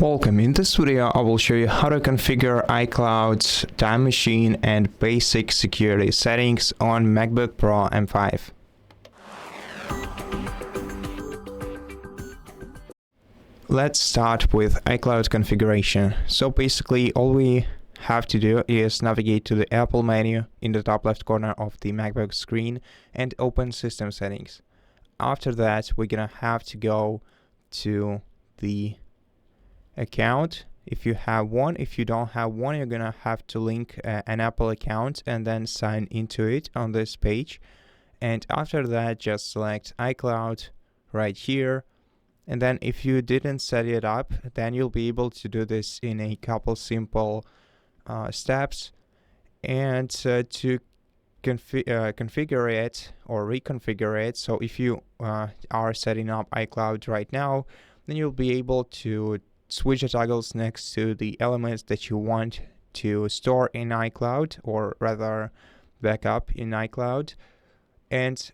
Welcome. In this video, I will show you how to configure iCloud's Time Machine and basic security settings on MacBook Pro M5. Let's start with iCloud configuration. So basically, all we have to do is navigate to the Apple menu in the top left corner of the MacBook screen and open System Settings. After that, we're gonna have to go to the account if you have one. If you don't have one, you're gonna have to link an Apple account and then sign into it on this page. And after that, just select iCloud right here. And then if you didn't set it up, then you'll be able to do this in a couple simple steps. And to configure it or reconfigure it, so if you are setting up iCloud right now, then you'll be able to switch the toggles next to the elements that you want to store in iCloud, or rather backup in iCloud. And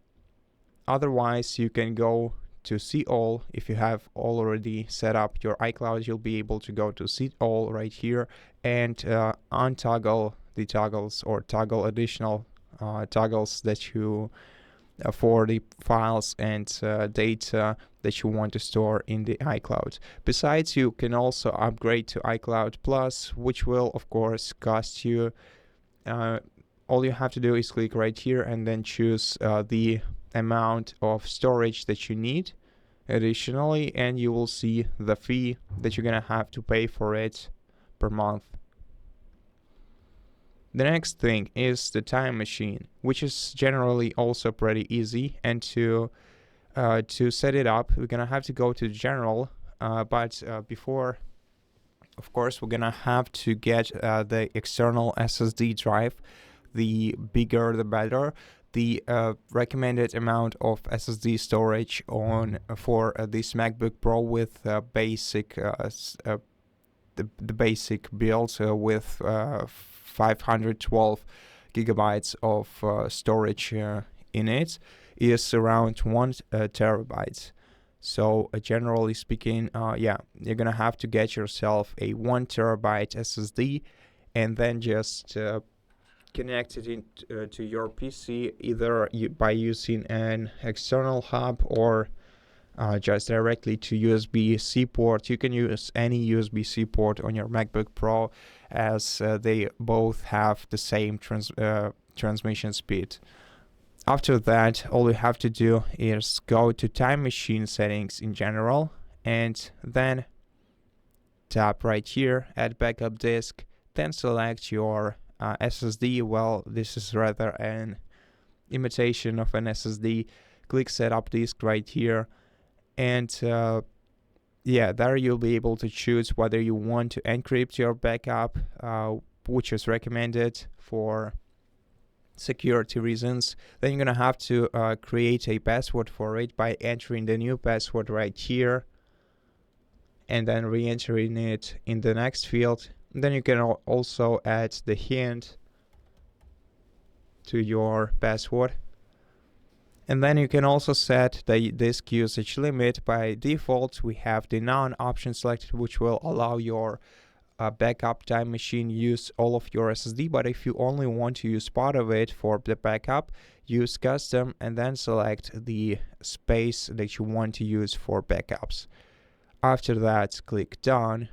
otherwise, you can go to see all. If you have already set up your iCloud, you'll be able to go to see all right here and untoggle the toggles or toggle additional toggles that you for the files and data that you want to store in the iCloud. Besides, you can also upgrade to iCloud Plus, which will of course cost you. All you have to do is click right here and then choose the amount of storage that you need additionally, and you will see the fee that you're gonna have to pay for it per month. The next thing is the Time Machine, which is generally also pretty easy. And to set it up, we're gonna have to go to General, but before, of course, we're gonna have to get the external SSD drive. The bigger, the better. The recommended amount of SSD storage for this MacBook Pro with basic the basic build with 512 gigabytes of storage in it is around 1 terabyte. So generally speaking, you're gonna have to get yourself a 1 terabyte SSD and then just connect it to your PC, either by using an external hub or just directly to USB-C port. You can use any USB-C port on your MacBook Pro, as they both have the same transmission speed. After that, all you have to do is go to Time Machine settings in general, and then tap right here, add backup disk, then select your SSD. Well, this is rather an imitation of an SSD. Click setup disk right here, and there you'll be able to choose whether you want to encrypt your backup, which is recommended for security reasons. Then you're gonna have to create a password for it by entering the new password right here and then re-entering it in the next field. And then you can also add the hint to your password. And then you can also set the disk usage limit. By default, we have the none option selected, which will allow your backup Time Machine use all of your SSD. But if you only want to use part of it for the backup, use custom and then select the space that you want to use for backups. After that, click done.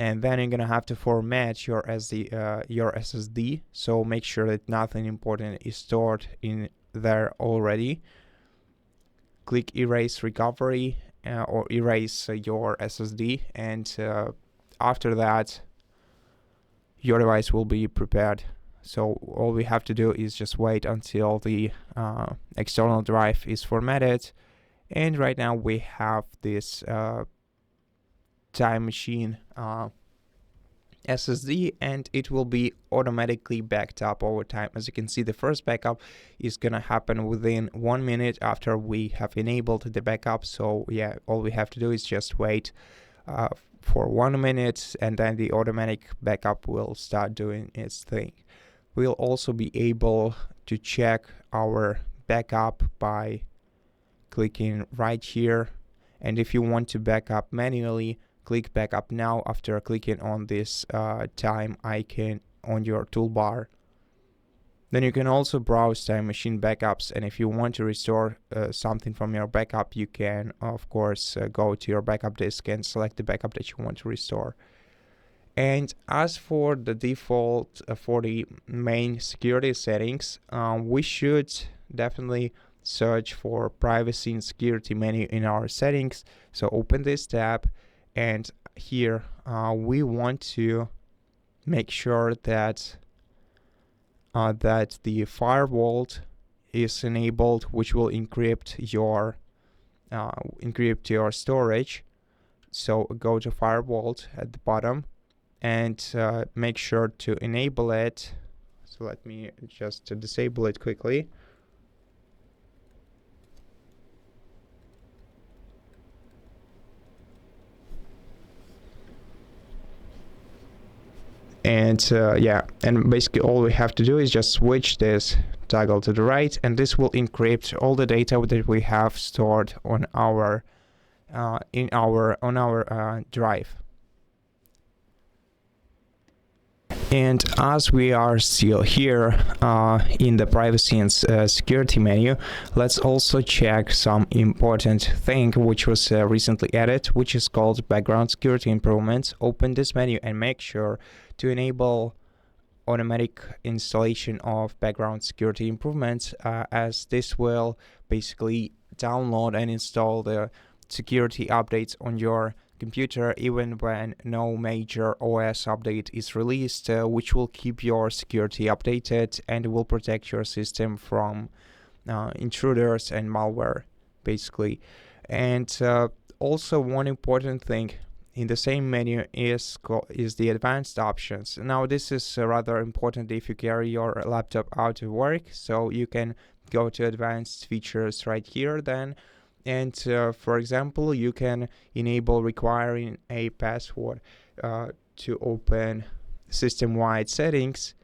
And then you're gonna have to format your SSD. So make sure that nothing important is stored in there already. Click erase recovery or erase your SSD, and after that your device will be prepared. So all we have to do is just wait until the external drive is formatted, and right now we have this Time Machine SSD, and it will be automatically backed up over time. As you can see, the first backup is gonna happen within 1 minute after we have enabled the backup. So yeah, all we have to do is just wait for 1 minute, and then the automatic backup will start doing its thing. We'll also be able to check our backup by clicking right here, and if you want to back up manually, click backup now after clicking on this time icon on your toolbar. Then you can also browse time machine backups, and if you want to restore something from your backup, you can of course go to your backup disk and select the backup that you want to restore. And as for the default for the main security settings, we should definitely search for privacy and security menu in our settings. So open this tab, and here we want to make sure that the firewall is enabled, which will encrypt your storage. So go to firewall at the bottom and make sure to enable it. So let me just disable it quickly. And and basically all we have to do is just switch this toggle to the right, and this will encrypt all the data that we have stored on our drive. And as we are still here in the privacy and security menu, let's also check some important thing which was recently added, which is called background security improvements. Open this menu and make sure to enable automatic installation of background security improvements, as this will basically download and install the security updates on your computer even when no major OS update is released, which will keep your security updated and will protect your system from intruders and malware, basically. And also one important thing in the same menu is the advanced options. Now this is rather important if you carry your laptop out to work, so you can go to advanced features right here then. And for example, you can enable requiring a password to open system-wide settings,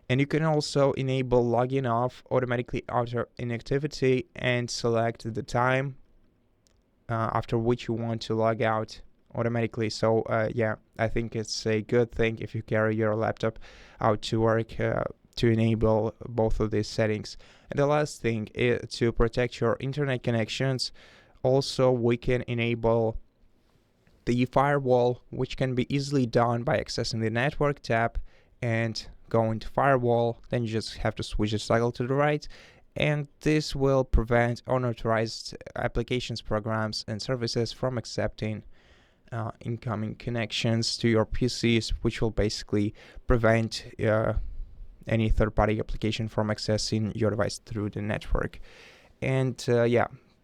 and you can also enable logging off automatically auto inactivity and select the time after which you want to log out automatically. So I think it's a good thing if you carry your laptop out to work to enable both of these settings. And the last thing is to protect your internet connections. Also, we can enable the firewall, which can be easily done by accessing the network tab and going to firewall. Then you just have to switch the toggle to the right, and this will prevent unauthorized applications, programs, and services from accepting incoming connections to your PCs, which will basically prevent any third-party application from accessing your device through the network. And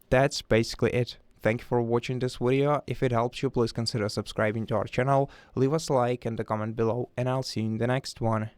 that's basically it. Thank you for watching this video. If it helps you, please consider subscribing to our channel, leave us a like and a comment below, and I'll see you in the next one.